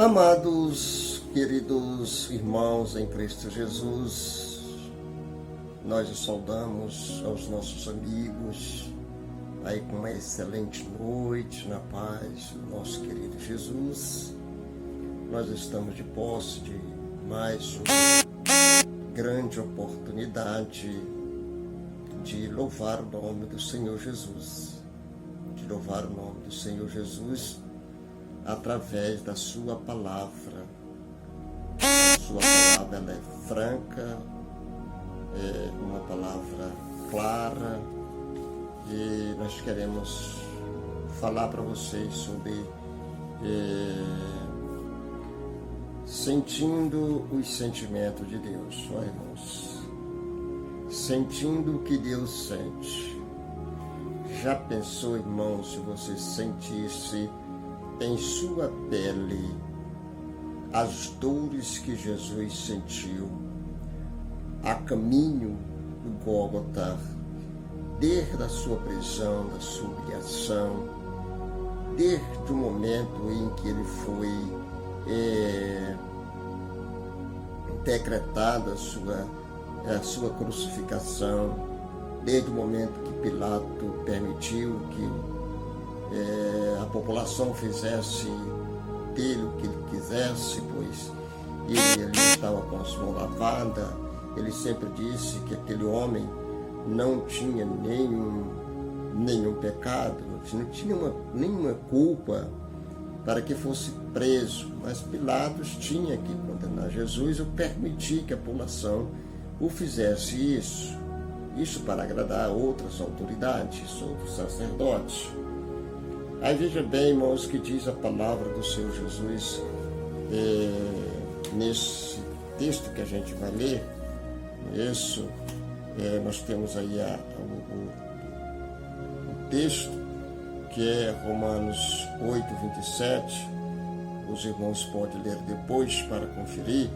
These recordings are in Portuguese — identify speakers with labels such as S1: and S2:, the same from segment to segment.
S1: Amados, queridos irmãos em Cristo Jesus, nós os saudamos aos nossos amigos, aí com uma excelente noite na paz do nosso querido Jesus. Nós estamos de posse de mais uma grande oportunidade de louvar o nome do Senhor Jesus, através da sua palavra. A sua palavra ela é franca, é uma palavra clara, e nós queremos falar para vocês sobre sentindo os sentimentos de Deus, ó irmãos, sentindo o que Deus sente. Já pensou, irmão, se você sentisse em sua pele as dores que Jesus sentiu a caminho do Gólgota, desde a sua prisão, da sua humilhação, desde o momento em que ele foi decretada a sua crucificação, desde o momento que Pilato permitiu que a população fizesse dele o que ele quisesse, pois ele estava com as mãos lavadas. Ele sempre disse que aquele homem não tinha nenhum pecado, não tinha nenhuma culpa para que fosse preso, mas Pilatos tinha que condenar Jesus ou permitir que a população o fizesse isso para agradar outras autoridades, outros sacerdotes. Aí veja bem, irmãos, que diz a palavra do Senhor Jesus nesse texto que a gente vai ler. Nós temos aí o texto, que é Romanos 8:27. Os irmãos podem ler depois para conferir.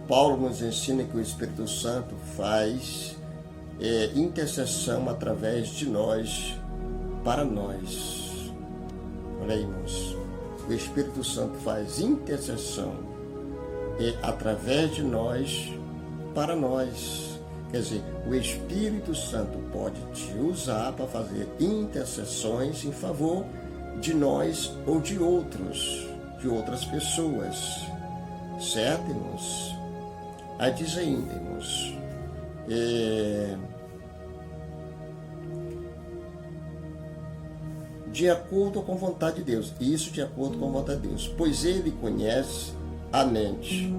S1: Paulo nos ensina que o Espírito Santo faz intercessão através de nós, para nós. Olha aí, irmãos, o Espírito Santo faz intercessão através de nós, para nós. Quer dizer, o Espírito Santo pode te usar para fazer intercessões em favor de nós ou de outras pessoas. Certo, irmãos? Aí diz ainda, irmãos, de acordo com a vontade de Deus. Isso de acordo com a vontade de Deus. Pois Ele conhece a mente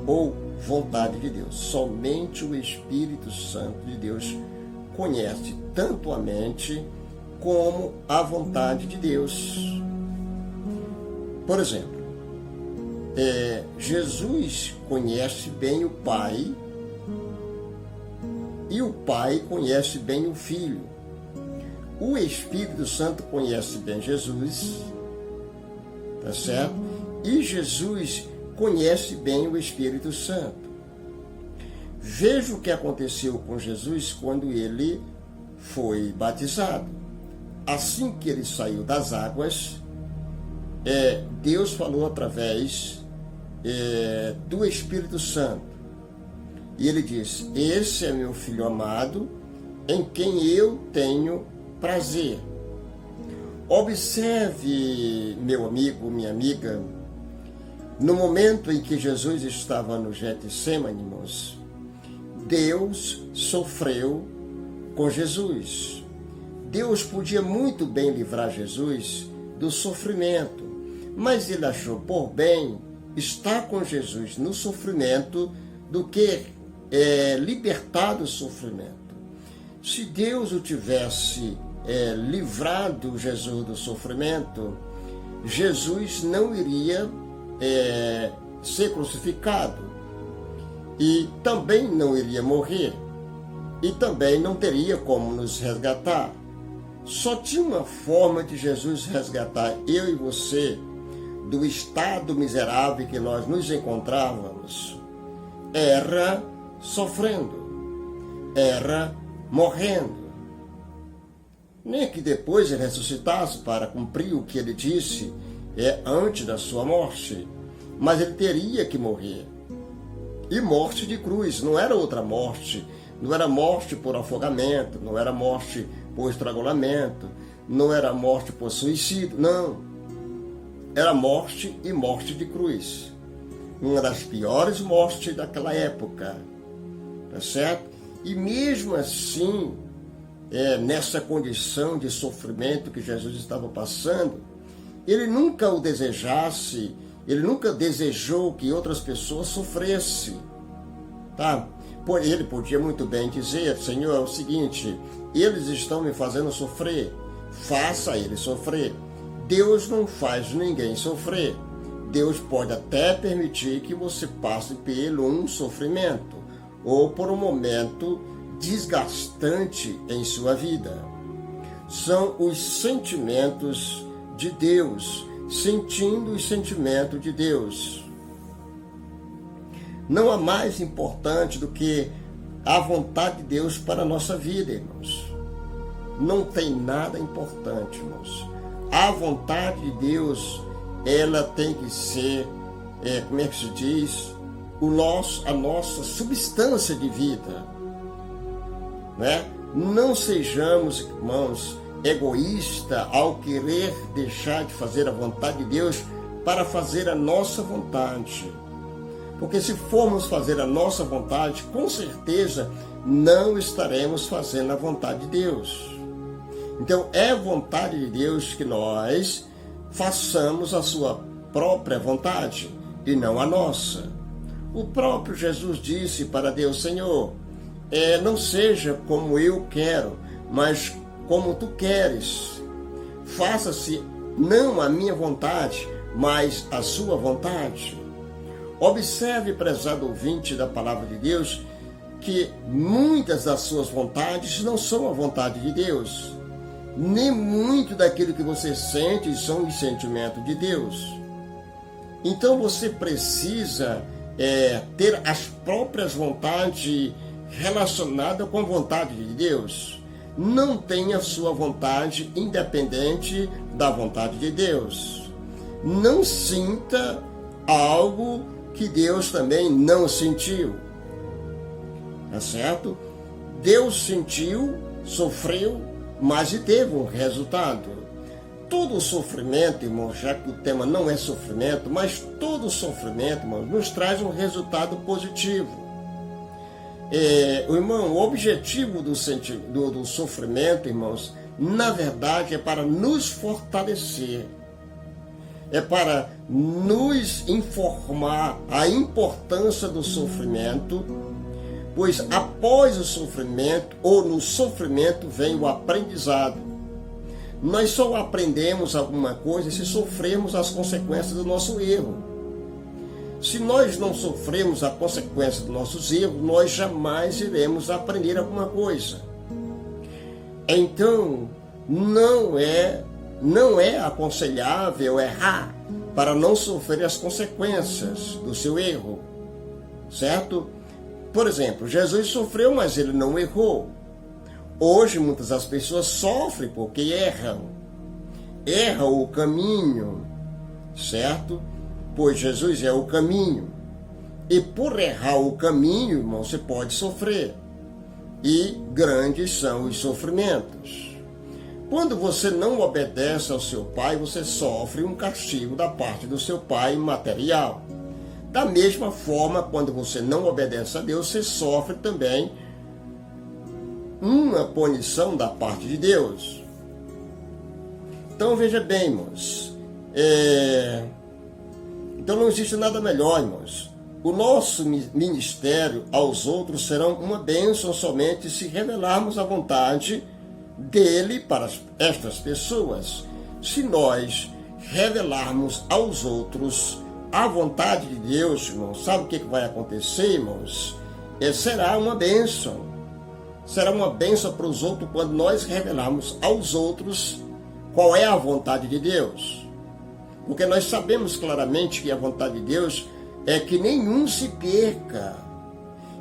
S1: ou vontade de Deus. Somente o Espírito Santo de Deus conhece tanto a mente como a vontade de Deus. Por exemplo, Jesus conhece bem o Pai e o Pai conhece bem o Filho. O Espírito Santo conhece bem Jesus, tá certo? E Jesus conhece bem o Espírito Santo. Veja o que aconteceu com Jesus quando ele foi batizado. Assim que ele saiu das águas, Deus falou através do Espírito Santo. E ele disse: esse é meu Filho amado, em quem eu tenho prazer. Observe, meu amigo, minha amiga, no momento em que Jesus estava no Getsêmani, irmãos, Deus sofreu com Jesus. Deus podia muito bem livrar Jesus do sofrimento, mas ele achou por bem estar com Jesus no sofrimento do que libertar do sofrimento. Se Deus o tivesse livrado Jesus do sofrimento, Jesus não iria ser crucificado, e também não iria morrer, e também não teria como nos resgatar. Só tinha uma forma de Jesus resgatar eu e você do estado miserável que nós nos encontrávamos, era sofrendo, era morrendo. Nem que depois ele ressuscitasse para cumprir o que ele disse antes da sua morte, mas ele teria que morrer. E morte de cruz, não era outra morte, não era morte por afogamento, não era morte por estrangulamento, não era morte por suicídio, não. Era morte e morte de cruz. Uma das piores mortes daquela época, tá certo? E mesmo assim, nessa condição de sofrimento que Jesus estava passando, ele nunca o desejasse, ele nunca desejou que outras pessoas sofressem, tá? Ele podia muito bem dizer: Senhor, é o seguinte, eles estão me fazendo sofrer, faça eles sofrer. Deus não faz ninguém sofrer. Deus pode até permitir que você passe por um sofrimento ou por um momento desgastante em sua vida. São os sentimentos de Deus, sentindo os sentimentos de Deus. Não há mais importante do que a vontade de Deus para a nossa vida, irmãos. Não tem nada importante, irmãos. A vontade de Deus, ela tem que ser, como é que se diz, a nossa substância de vida, né? Não sejamos, irmãos, egoístas ao querer deixar de fazer a vontade de Deus para fazer a nossa vontade. Porque se formos fazer a nossa vontade, com certeza não estaremos fazendo a vontade de Deus. Então é vontade de Deus que nós façamos a sua própria vontade e não a nossa. O próprio Jesus disse para Deus: Senhor, não seja como eu quero, mas como tu queres. Faça-se não a minha vontade, mas a sua vontade. Observe, prezado ouvinte da palavra de Deus, que muitas das suas vontades não são a vontade de Deus, nem muito daquilo que você sente são os sentimentos de Deus. Então você precisa ter as próprias vontades relacionadas com a vontade de Deus. Não tenha sua vontade independente da vontade de Deus. Não sinta algo que Deus também não sentiu. Tá certo? Deus sentiu, sofreu, mas teve um resultado. Todo sofrimento, irmão, já que o tema não é sofrimento, mas todo sofrimento, irmão, nos traz um resultado positivo. O objetivo do sofrimento, irmãos, na verdade é para nos fortalecer. É para nos informar a importância do sofrimento, pois após o sofrimento ou no sofrimento vem o aprendizado. Nós só aprendemos alguma coisa se sofrermos as consequências do nosso erro. Se nós não sofremos a consequência dos nossos erros, nós jamais iremos aprender alguma coisa. Então, não é aconselhável errar para não sofrer as consequências do seu erro, certo? Por exemplo, Jesus sofreu, mas ele não errou. Hoje, muitas das pessoas sofrem porque erram o caminho, certo? Pois Jesus é o caminho. E por errar o caminho, irmão, você pode sofrer. E grandes são os sofrimentos. Quando você não obedece ao seu pai, você sofre um castigo da parte do seu pai material. Da mesma forma, quando você não obedece a Deus, você sofre também uma punição da parte de Deus. Então veja bem, irmãos, então não existe nada melhor, irmãos. O nosso ministério aos outros será uma bênção somente se revelarmos a vontade dele para estas pessoas. Se nós revelarmos aos outros a vontade de Deus, irmãos, sabe o que vai acontecer, irmãos? Será uma bênção. Será uma bênção para os outros quando nós revelarmos aos outros qual é a vontade de Deus. Porque nós sabemos claramente que a vontade de Deus é que nenhum se perca,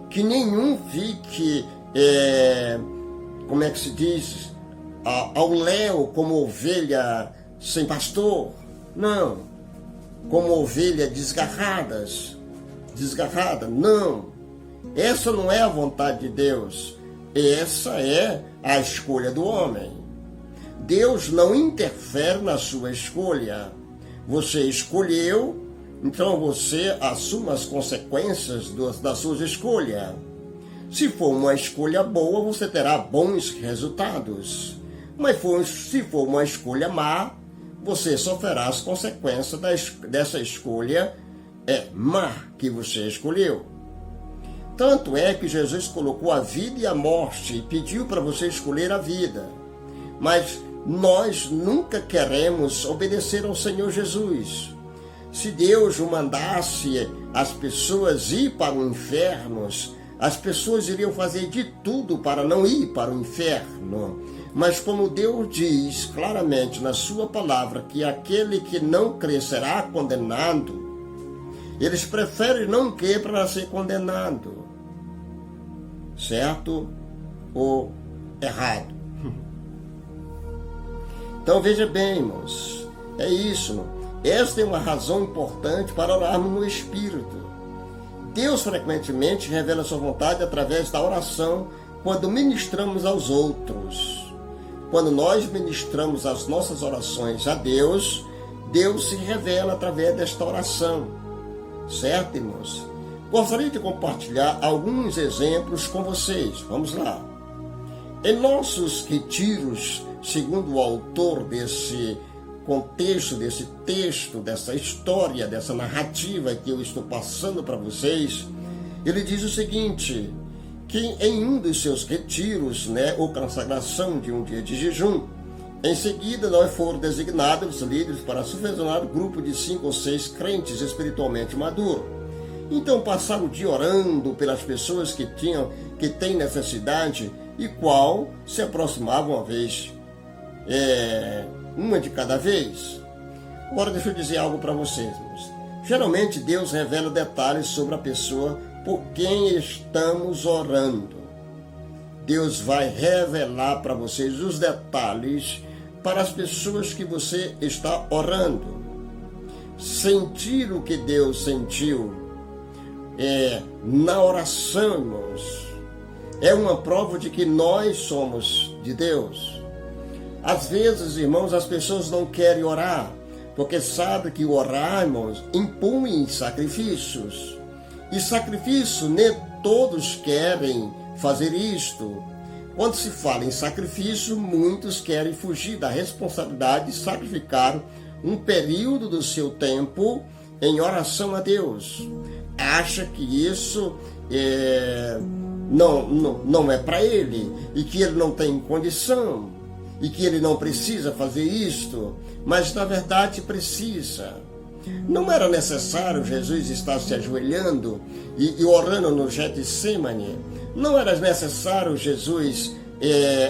S1: que nenhum fique, como é que se diz, ao léu como ovelha sem pastor. Não. Como ovelha desgarrada. Não. Essa não é a vontade de Deus. Essa é a escolha do homem. Deus não interfere na sua escolha. Você escolheu, então você assume as consequências da sua escolha. Se for uma escolha boa, você terá bons resultados. Mas se for uma escolha má, você sofrerá as consequências dessa escolha má que você escolheu. Tanto é que Jesus colocou a vida e a morte e pediu para você escolher a vida. Mas nós nunca queremos obedecer ao Senhor Jesus. Se Deus mandasse as pessoas ir para o inferno, as pessoas iriam fazer de tudo para não ir para o inferno. Mas como Deus diz claramente na sua palavra que aquele que não crê será condenado, eles preferem não crer para ser condenado. Certo ou errado? Então veja bem, irmãos, é isso. Esta é uma razão importante para orarmos no Espírito. Deus frequentemente revela sua vontade através da oração quando ministramos aos outros. Quando nós ministramos as nossas orações a Deus, Deus se revela através desta oração. Certo, irmãos? Gostaria de compartilhar alguns exemplos com vocês. Vamos lá. Em nossos retiros, segundo o autor desse contexto, desse texto, dessa história, dessa narrativa que eu estou passando para vocês, ele diz o seguinte, que em um dos seus retiros, ou consagração de um dia de jejum, em seguida nós foram designados líderes para supervisionar um grupo de 5 ou 6 crentes espiritualmente maduros. Então passaram o dia orando pelas pessoas que têm necessidade e qual se aproximavam uma vez, uma de cada vez. Agora deixa eu dizer algo para vocês, irmãos. Geralmente Deus revela detalhes sobre a pessoa por quem estamos orando. Deus vai revelar para vocês os detalhes para as pessoas que você está orando. Sentir o que Deus sentiu na oração, irmãos, é uma prova de que nós somos de Deus. Às vezes, irmãos, as pessoas não querem orar, porque sabem que orar, irmãos, impõe sacrifícios. E sacrifício, nem todos querem fazer isto. Quando se fala em sacrifício, muitos querem fugir da responsabilidade de sacrificar um período do seu tempo em oração a Deus. Acha que isso não é para ele, e que ele não tem condição, e que ele não precisa fazer isto, mas na verdade precisa. Não era necessário Jesus estar se ajoelhando e orando no Getsemane. Não era necessário Jesus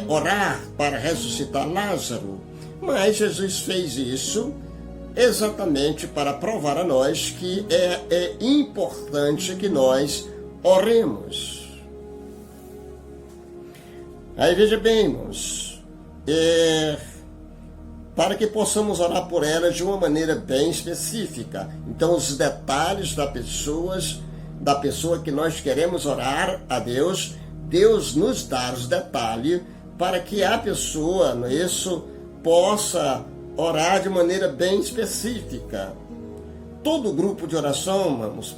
S1: orar para ressuscitar Lázaro. Mas Jesus fez isso exatamente para provar a nós que é importante que nós oremos. Aí veja bem, irmãos, para que possamos orar por elas de uma maneira bem específica. Então, os detalhes da pessoa que nós queremos orar a Deus, Deus nos dá os detalhes para que a pessoa, possa orar de maneira bem específica. Todo grupo de oração, irmãos,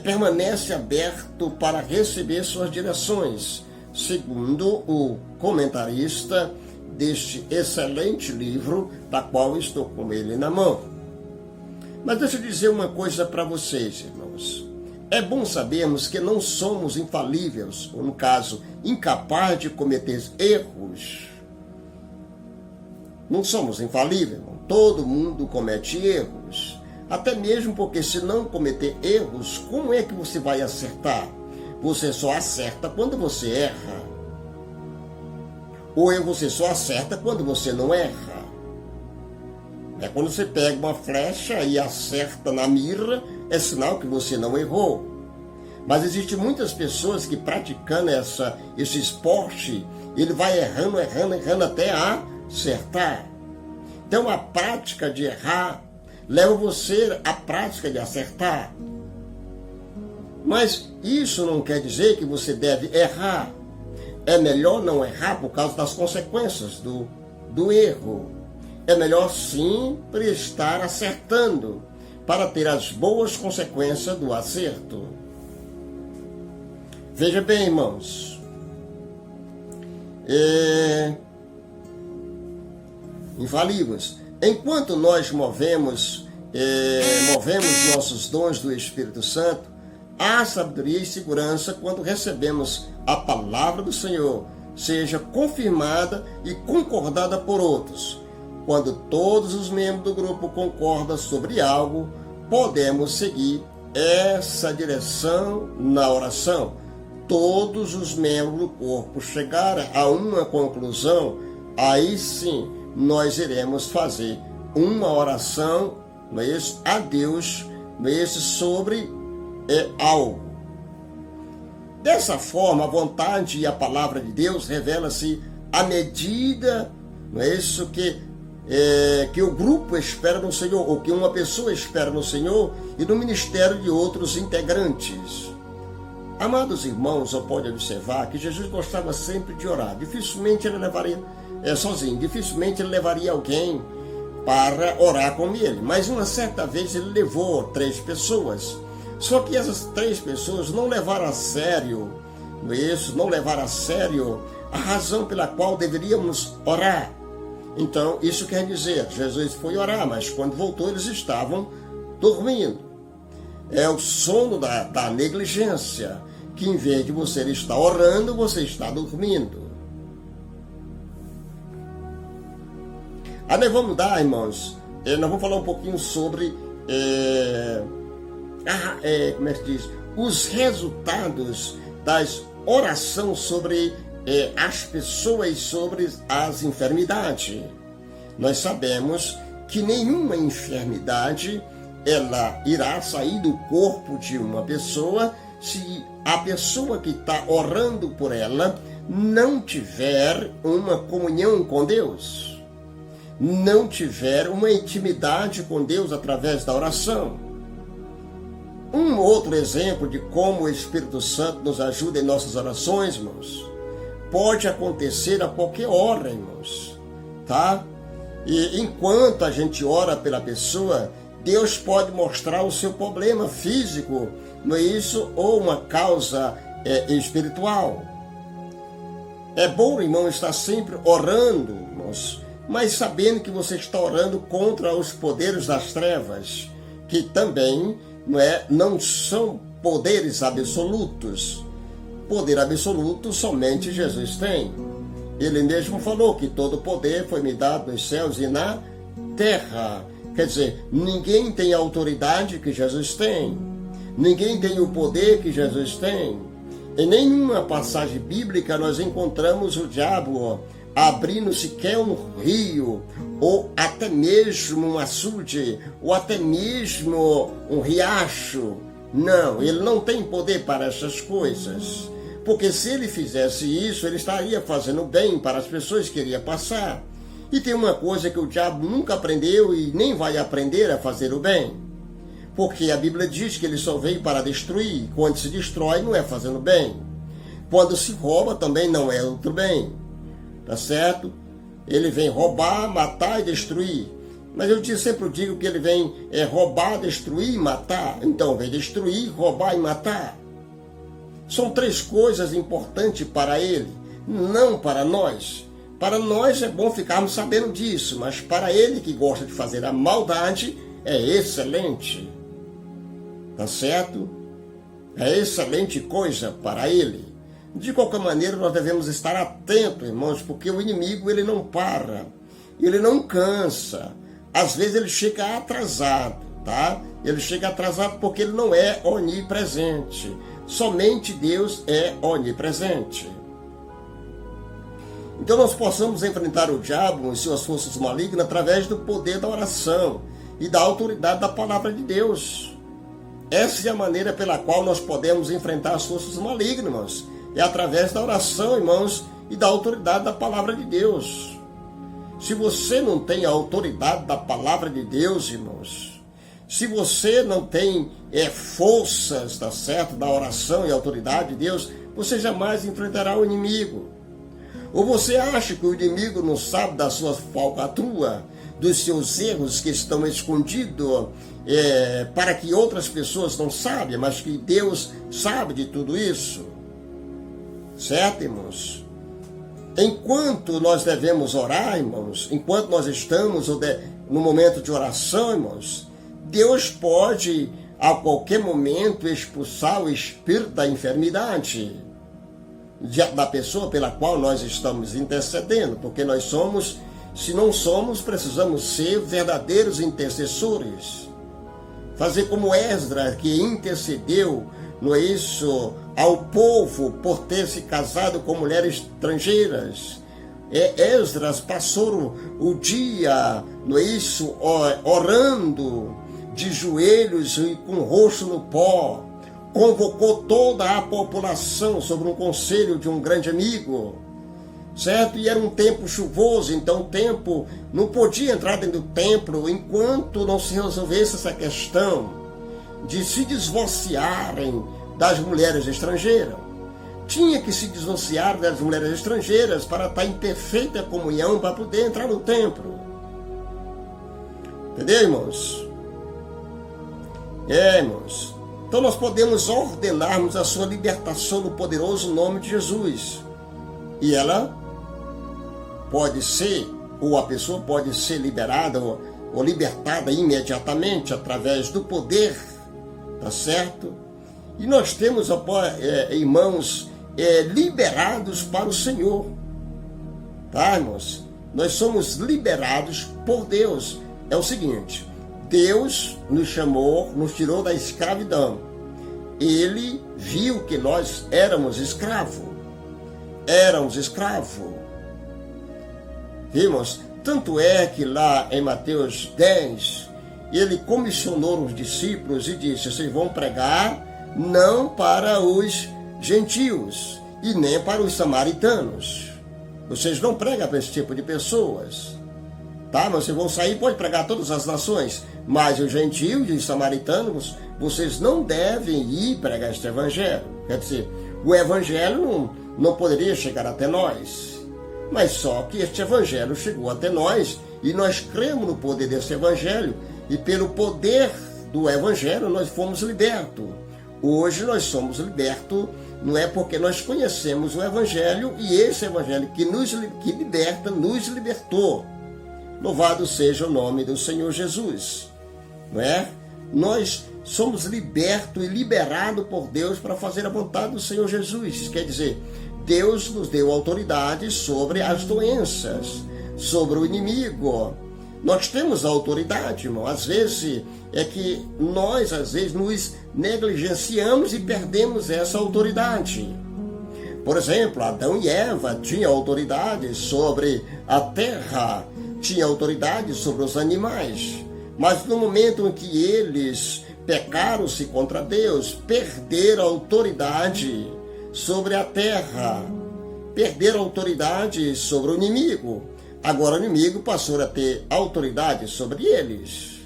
S1: permanece aberto para receber suas direções, segundo o comentarista deste excelente livro, da qual estou com ele na mão. Mas deixa eu dizer uma coisa para vocês, irmãos. É bom sabermos que não somos infalíveis, ou no caso, incapazes de cometer erros. Não somos infalíveis, irmão. Todo mundo comete erros. Até mesmo porque se não cometer erros, como é que você vai acertar? Você só acerta quando você erra. Ou você só acerta quando você não erra. É quando você pega uma flecha e acerta na mira, é sinal que você não errou. Mas existem muitas pessoas que praticando esse esporte, ele vai errando até acertar. Então a prática de errar leva você à prática de acertar. Mas isso não quer dizer que você deve errar. É melhor não errar por causa das consequências do erro. É melhor sempre estar acertando para ter as boas consequências do acerto. Veja bem, irmãos. Infalíveis. Enquanto nós movemos nossos dons do Espírito Santo, há sabedoria e segurança quando recebemos a palavra do Senhor, seja confirmada e concordada por outros. Quando todos os membros do grupo concordam sobre algo, podemos seguir essa direção na oração. Todos os membros do corpo chegarem a uma conclusão, aí sim nós iremos fazer uma oração a Deus sobre algo. Dessa forma, a vontade e a palavra de Deus revela-se à medida, que o grupo espera no Senhor, ou que uma pessoa espera no Senhor e no ministério de outros integrantes. Amados irmãos, você pode observar que Jesus gostava sempre de orar. Dificilmente ele levaria sozinho, dificilmente ele levaria alguém para orar com ele. Mas uma certa vez ele levou 3 pessoas. Só que essas 3 pessoas não levaram a sério a razão pela qual deveríamos orar. Então, isso quer dizer, Jesus foi orar, mas quando voltou eles estavam dormindo. É o sono da negligência, que em vez de você estar orando, você está dormindo. Nós vamos dar, irmãos, nós vamos falar um pouquinho sobre como é que diz? Os resultados das orações sobre as pessoas, sobre as enfermidades. Nós sabemos que nenhuma enfermidade ela irá sair do corpo de uma pessoa se a pessoa que está orando por ela não tiver uma comunhão com Deus, não tiver uma intimidade com Deus através da oração. Um outro exemplo de como o Espírito Santo nos ajuda em nossas orações, irmãos, pode acontecer a qualquer hora, irmãos, tá? E enquanto a gente ora pela pessoa, Deus pode mostrar o seu problema físico, não é isso? Ou uma causa espiritual. É bom, irmão, estar sempre orando, irmãos, mas sabendo que você está orando contra os poderes das trevas, que também não são poderes absolutos. Poder absoluto somente Jesus tem. Ele mesmo falou que todo poder foi me dado nos céus e na terra. Quer dizer, ninguém tem a autoridade que Jesus tem. Ninguém tem o poder que Jesus tem. Em nenhuma passagem bíblica nós encontramos o diabo abrindo sequer um rio, ou até mesmo um açude, ou até mesmo um riacho. Não, ele não tem poder para essas coisas. Porque se ele fizesse isso, ele estaria fazendo bem para as pessoas que iria passar. E tem uma coisa que o diabo nunca aprendeu e nem vai aprender a fazer o bem. Porque a Bíblia diz que ele só veio para destruir. Quando se destrói, não é fazendo bem. Quando se rouba, também não é outro bem. Tá certo? Ele vem roubar, matar e destruir. Mas eu sempre digo que ele vem roubar, destruir e matar. Então, vem destruir, roubar e matar. São 3 coisas importantes para ele, não para nós. Para nós é bom ficarmos sabendo disso, mas para ele que gosta de fazer a maldade, é excelente. Tá certo? É excelente coisa para ele. De qualquer maneira, nós devemos estar atentos, irmãos, porque o inimigo ele não para, ele não cansa. Às vezes ele chega atrasado, tá? Ele chega atrasado porque ele não é onipresente. Somente Deus é onipresente. Então nós possamos enfrentar o diabo e suas forças malignas através do poder da oração e da autoridade da palavra de Deus. Essa é a maneira pela qual nós podemos enfrentar as forças malignas, irmãos. É através da oração, irmãos, e da autoridade da palavra de Deus. Se você não tem a autoridade da palavra de Deus, irmãos, se você não tem forças, tá certo, da oração e autoridade de Deus, você jamais enfrentará o inimigo. Ou você acha que o inimigo não sabe da sua falcatrua, dos seus erros que estão escondidos, para que outras pessoas não saibam, mas que Deus sabe de tudo isso? Certo, irmãos? Enquanto nós devemos orar, irmãos, enquanto nós estamos no momento de oração, irmãos, Deus pode a qualquer momento expulsar o espírito da enfermidade da pessoa pela qual nós estamos intercedendo, porque nós somos, se não somos, precisamos ser verdadeiros intercessores. Fazer como Esdras, que intercedeu, não é isso, ao povo por ter se casado com mulheres estrangeiras. Esdras passou o dia, não é isso, orando de joelhos e com o rosto no pó. Convocou toda a população sobre um conselho de um grande amigo, certo? E era um tempo chuvoso, então o tempo não podia entrar dentro do templo enquanto não se resolvesse essa questão de se divorciarem das mulheres estrangeiras. Tinha que se divorciar das mulheres estrangeiras para estar em perfeita comunhão, para poder entrar no templo. Entendeu, irmãos? Irmãos. Então nós podemos ordenarmos a sua libertação no poderoso nome de Jesus. E ela pode ser, ou a pessoa pode ser liberada ou libertada imediatamente através do poder, tá certo? E nós temos, irmãos, liberados para o Senhor, tá, irmãos? Nós somos liberados por Deus. É o seguinte: Deus nos chamou, nos tirou da escravidão. Ele viu que nós éramos escravos. Vimos? Tanto é que lá em Mateus 10, ele comissionou os discípulos e disse: vocês vão pregar não para os gentios e nem para os samaritanos. Vocês não pregam para esse tipo de pessoas. Tá? Mas vocês vão sair, pode pregar a todas as nações, mas os gentios e os samaritanos, vocês não devem ir pregar este evangelho. Quer dizer, o evangelho não poderia chegar até nós, mas só que este evangelho chegou até nós e nós cremos no poder desse evangelho e pelo poder do evangelho nós fomos libertos. Hoje nós somos libertos, não é porque nós conhecemos o evangelho e esse evangelho que liberta, nos libertou. Louvado seja o nome do Senhor Jesus, não é? Nós somos libertos e liberados por Deus para fazer a vontade do Senhor Jesus. Isso quer dizer, Deus nos deu autoridade sobre as doenças, sobre o inimigo. Nós temos autoridade, irmão. Às vezes é que nós, nos negligenciamos e perdemos essa autoridade. Por exemplo, Adão e Eva tinham autoridade sobre a terra, tinha autoridade sobre os animais, mas no momento em que eles pecaram-se contra Deus, perderam a autoridade sobre a terra, perderam a autoridade sobre o inimigo. Agora o inimigo passou a ter autoridade sobre eles.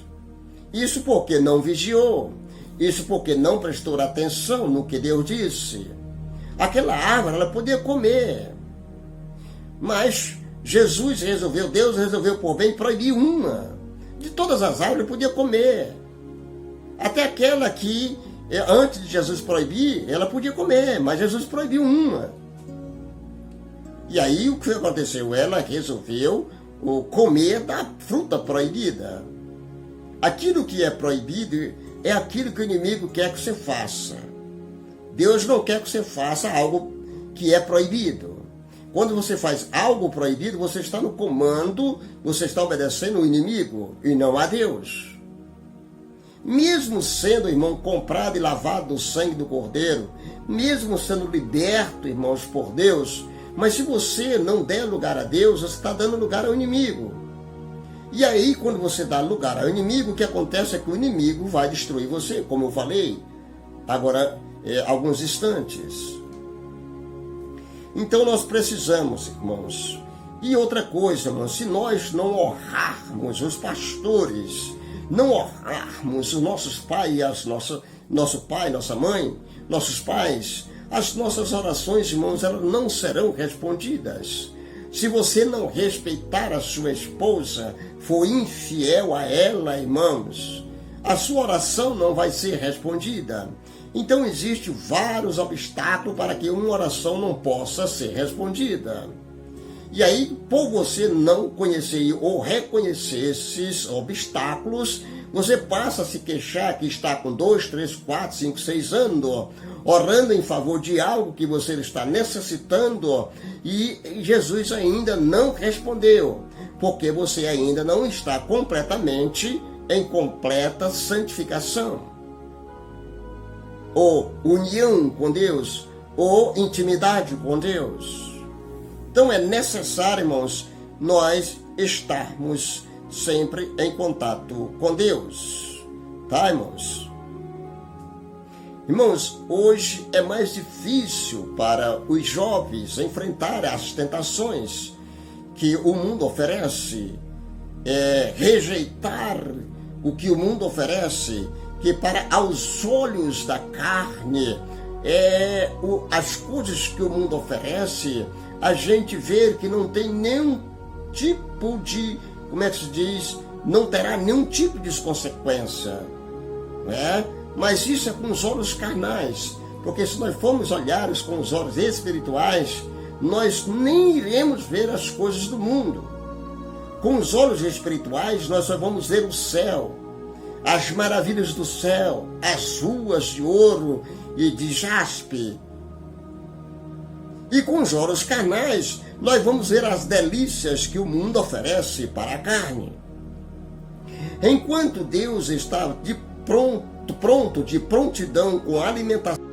S1: Isso porque não vigiou, isso porque não prestou atenção no que Deus disse. Aquela árvore ela podia comer, mas Deus resolveu por bem proibir uma. De todas as árvores ele podia comer. Até aquela que, antes de Jesus proibir, ela podia comer, mas Jesus proibiu uma. E aí o que aconteceu? Ela resolveu comer da fruta proibida. Aquilo que é proibido é aquilo que o inimigo quer que você faça. Deus não quer que você faça algo que é proibido. Quando você faz algo proibido, você está no comando, você está obedecendo o inimigo e não a Deus. Mesmo sendo, irmão, comprado e lavado no sangue do Cordeiro, mesmo sendo liberto, irmãos, por Deus, mas se você não der lugar a Deus, você está dando lugar ao inimigo. E aí, quando você dá lugar ao inimigo, o que acontece é que o inimigo vai destruir você, como eu falei agora, alguns instantes. Então nós precisamos, irmãos. E outra coisa, irmãos, se nós não honrarmos os pastores não honrarmos os nossos pais, nosso pai, nossa mãe, nossos pais, as nossas orações, irmãos, elas não serão respondidas. Se você não respeitar a sua esposa, for infiel a ela, irmãos, a sua oração não vai ser respondida. Então existem vários obstáculos para que uma oração não possa ser respondida. E aí, por você não conhecer ou reconhecer esses obstáculos, você passa a se queixar que está com 2, 3, 4, 5, 6 anos, orando em favor de algo que você está necessitando e Jesus ainda não respondeu, porque você ainda não está completamente em completa santificação, ou união com Deus, ou intimidade com Deus. Então é necessário, irmãos, nós estarmos sempre em contato com Deus. Tá, irmãos? Irmãos, hoje é mais difícil para os jovens enfrentar as tentações que o mundo oferece, rejeitar o que o mundo oferece, que para aos olhos da carne, as coisas que o mundo oferece, a gente vê que não tem nenhum tipo de, como é que se diz, não terá nenhum tipo de consequência, né? Mas isso é com os olhos carnais, porque se nós formos olhar com os olhos espirituais, nós nem iremos ver as coisas do mundo. Com os olhos espirituais, nós só vamos ver o céu, as maravilhas do céu, as ruas de ouro e de jaspe. E com os olhos carnais, nós vamos ver as delícias que o mundo oferece para a carne. Enquanto Deus está de prontidão com a alimentação